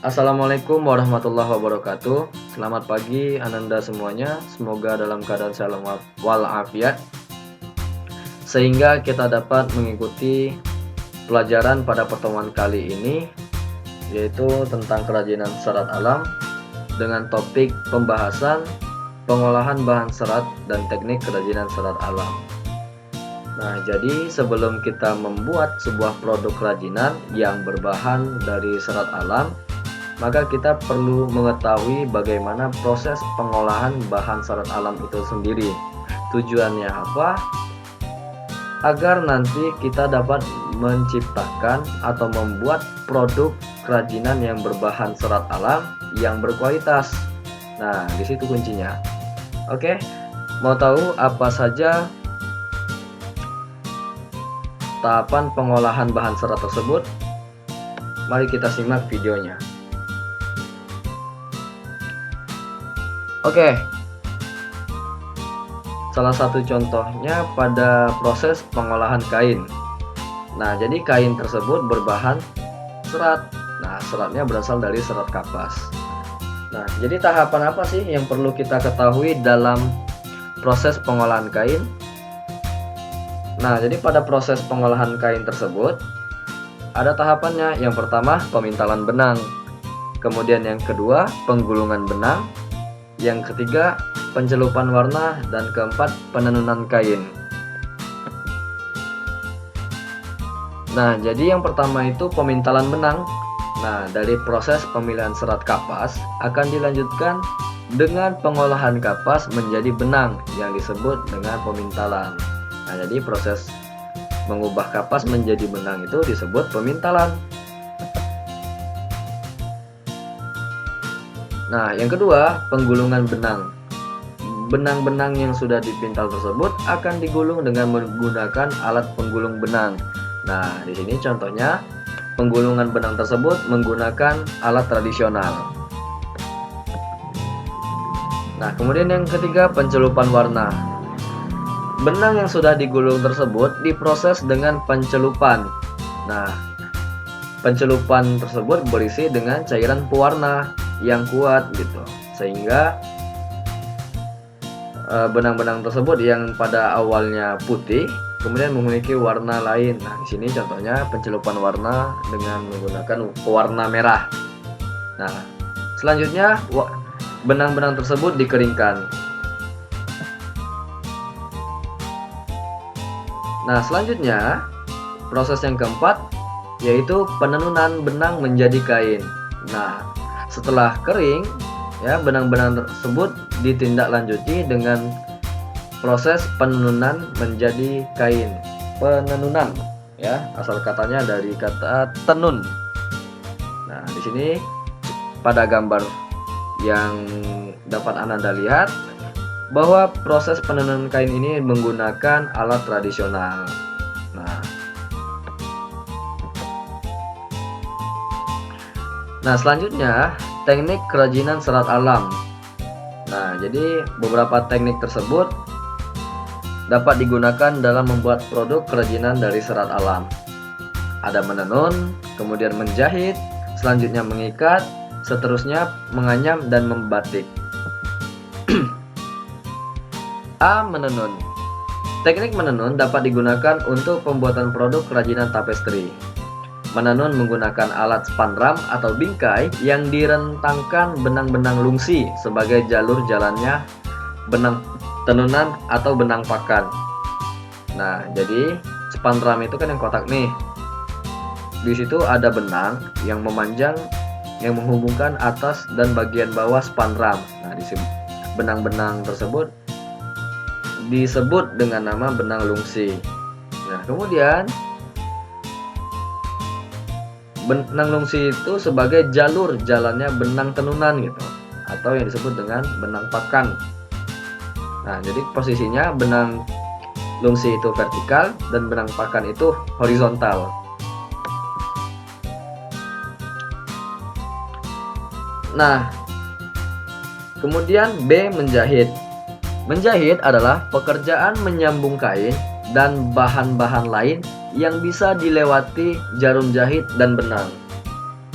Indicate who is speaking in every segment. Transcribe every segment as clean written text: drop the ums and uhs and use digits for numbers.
Speaker 1: Assalamualaikum warahmatullahi wabarakatuh. Selamat pagi Ananda semuanya. Semoga dalam keadaan salam walafiat sehingga kita dapat mengikuti pelajaran pada pertemuan kali ini, yaitu tentang kerajinan serat alam dengan topik pembahasan pengolahan bahan serat dan teknik kerajinan serat alam. Nah, jadi sebelum kita membuat sebuah produk kerajinan yang berbahan dari serat alam, maka kita perlu mengetahui bagaimana proses pengolahan bahan serat alam itu sendiri. Tujuannya apa? Agar nanti kita dapat menciptakan atau membuat produk kerajinan yang berbahan serat alam yang berkualitas. Nah, di situ kuncinya. Oke, mau tahu apa saja tahapan pengolahan bahan serat tersebut? Mari kita simak videonya. Oke, salah satu contohnya pada proses pengolahan kain. Nah, jadi kain tersebut berbahan serat. Nah, seratnya berasal dari serat kapas. Nah, jadi tahapan apa sih yang perlu kita ketahui dalam proses pengolahan kain? Nah, jadi pada proses pengolahan kain tersebut ada tahapannya. Yang pertama, pemintalan benang. Kemudian yang kedua, penggulungan benang. Yang ketiga, pencelupan warna. Dan keempat, penenunan kain. Nah, jadi yang pertama itu pemintalan benang. Nah, dari proses pemilihan serat kapas akan dilanjutkan dengan pengolahan kapas menjadi benang yang disebut dengan pemintalan. Nah, jadi proses mengubah kapas menjadi benang itu disebut pemintalan. Nah, yang kedua, penggulungan benang. Benang-benang yang sudah dipintal tersebut akan digulung dengan menggunakan alat penggulung benang. Nah, di sini contohnya penggulungan benang tersebut menggunakan alat tradisional. Nah, kemudian yang ketiga, pencelupan warna. Benang yang sudah digulung tersebut diproses dengan pencelupan. Nah, pencelupan tersebut berisi dengan cairan pewarna yang kuat gitu, sehingga benang-benang tersebut yang pada awalnya putih kemudian memiliki warna lain. Nah, di sini contohnya pencelupan warna dengan menggunakan pewarna merah. Nah, selanjutnya benang-benang tersebut dikeringkan. Nah, selanjutnya proses yang keempat yaitu penenunan benang menjadi kain. Nah, setelah kering ya, benang-benang tersebut ditindaklanjuti dengan proses penenunan menjadi kain. Penenunan ya, asal katanya dari kata tenun. Nah, di sini pada gambar yang dapat Anda lihat bahwa proses penenunan kain ini menggunakan alat tradisional. Nah, selanjutnya teknik kerajinan serat alam. Nah, jadi beberapa teknik tersebut dapat digunakan dalam membuat produk kerajinan dari serat alam. Ada menenun, kemudian menjahit, selanjutnya mengikat, seterusnya menganyam dan membatik. A. Menenun. Teknik menenun dapat digunakan untuk pembuatan produk kerajinan tapestri. Menenun menggunakan alat spandram atau bingkai yang direntangkan benang-benang lungsi sebagai jalur jalannya benang tenunan atau benang pakan. Nah, jadi spandram itu kan yang kotak nih. Di situ ada benang yang memanjang yang menghubungkan atas dan bagian bawah spandram. Nah, di benang-benang tersebut disebut dengan nama benang lungsi. Nah, kemudian benang lungsi itu sebagai jalur jalannya benang tenunan gitu, atau yang disebut dengan benang pakan. Nah, jadi posisinya benang lungsi itu vertikal dan benang pakan itu horizontal. Nah, kemudian B. Menjahit. Menjahit adalah pekerjaan menyambung kain dan bahan-bahan lain yang bisa dilewati jarum jahit dan benang.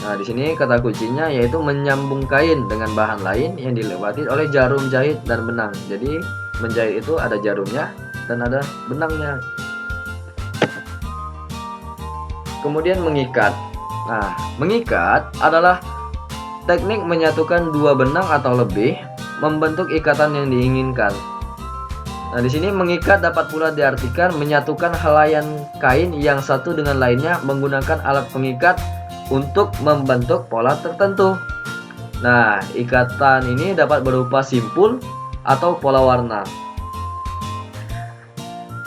Speaker 1: Nah, di sini kata kuncinya yaitu menyambung kain dengan bahan lain yang dilewati oleh jarum jahit dan benang. Jadi menjahit itu ada jarumnya dan ada benangnya. Kemudian mengikat. Nah, mengikat adalah teknik menyatukan dua benang atau lebih membentuk ikatan yang diinginkan. Nah, di sini mengikat dapat pula diartikan menyatukan helaian kain yang satu dengan lainnya menggunakan alat pengikat untuk membentuk pola tertentu. Nah, ikatan ini dapat berupa simpul atau pola warna.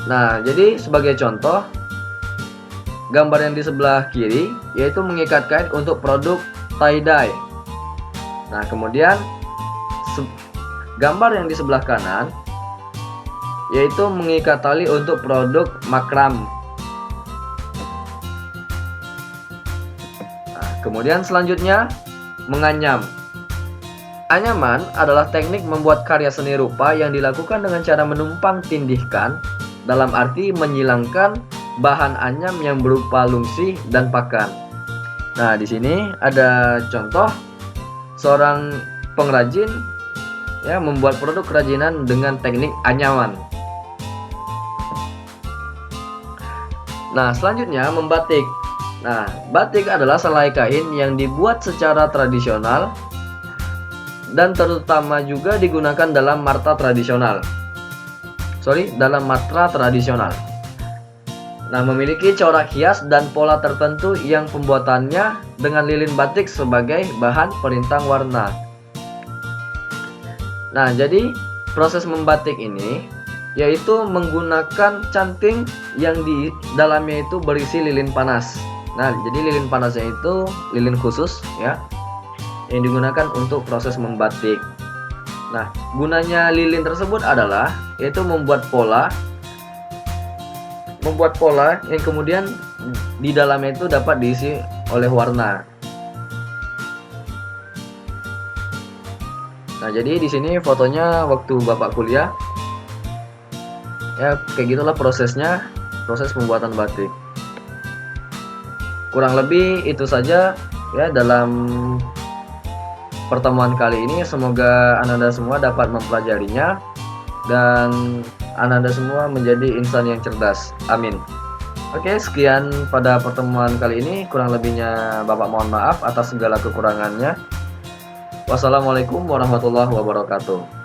Speaker 1: Nah, jadi sebagai contoh, gambar yang di sebelah kiri yaitu mengikat kain untuk produk tie-dye. Nah, kemudian gambar yang di sebelah kanan yaitu mengikat tali untuk produk makram. Nah, kemudian selanjutnya menganyam. Anyaman adalah teknik membuat karya seni rupa yang dilakukan dengan cara menumpang tindihkan, dalam arti menyilangkan bahan anyam yang berupa lungsi dan pakan. Nah, di sini ada contoh seorang pengrajin ya membuat produk kerajinan dengan teknik anyaman. Nah, selanjutnya membatik. Nah, batik adalah selai kain yang dibuat secara tradisional dan terutama juga digunakan dalam matra tradisional. Nah, memiliki corak hias dan pola tertentu yang pembuatannya dengan lilin batik sebagai bahan perintang warna. Nah, jadi proses membatik ini yaitu menggunakan canting yang di dalamnya itu berisi lilin panas. Nah, jadi lilin panasnya itu lilin khusus ya yang digunakan untuk proses membatik. Nah, gunanya lilin tersebut adalah yaitu membuat pola yang kemudian di dalamnya itu dapat diisi oleh warna. Nah, jadi di sini fotonya waktu Bapak kuliah. Ya, kayak gitulah prosesnya, proses pembuatan batik. Kurang lebih itu saja ya dalam pertemuan kali ini. Semoga Ananda semua dapat mempelajarinya dan Ananda semua menjadi insan yang cerdas. Amin. Oke, sekian pada pertemuan kali ini. Kurang lebihnya Bapak mohon maaf atas segala kekurangannya. Wassalamualaikum warahmatullahi wabarakatuh.